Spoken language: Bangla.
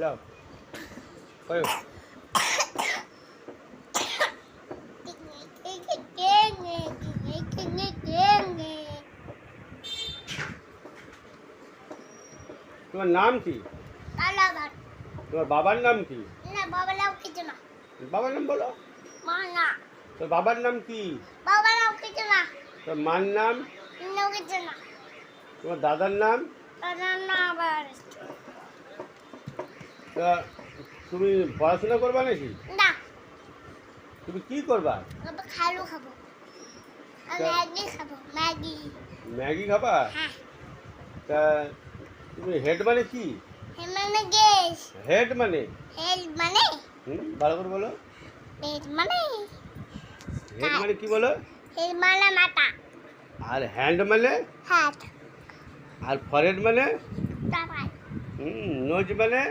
লাও কয়ো তোমার নাম কি? তোমার বাবার নাম কি? বাবার নাম বলো। তোর বাবার নাম কি? তোর মার নাম? তোমার দাদার নাম? তা তুমি পড়াশোনা করবা নাকি? তুমি কি করবা? ম্যাগি খাবা? তা তুমি হেড মানে কি? হেড মানে ভালো করে বলো। হেড মানে কি বলো? আর হ্যান্ড মানে? আর ফরেড মানে? নোজ মানে?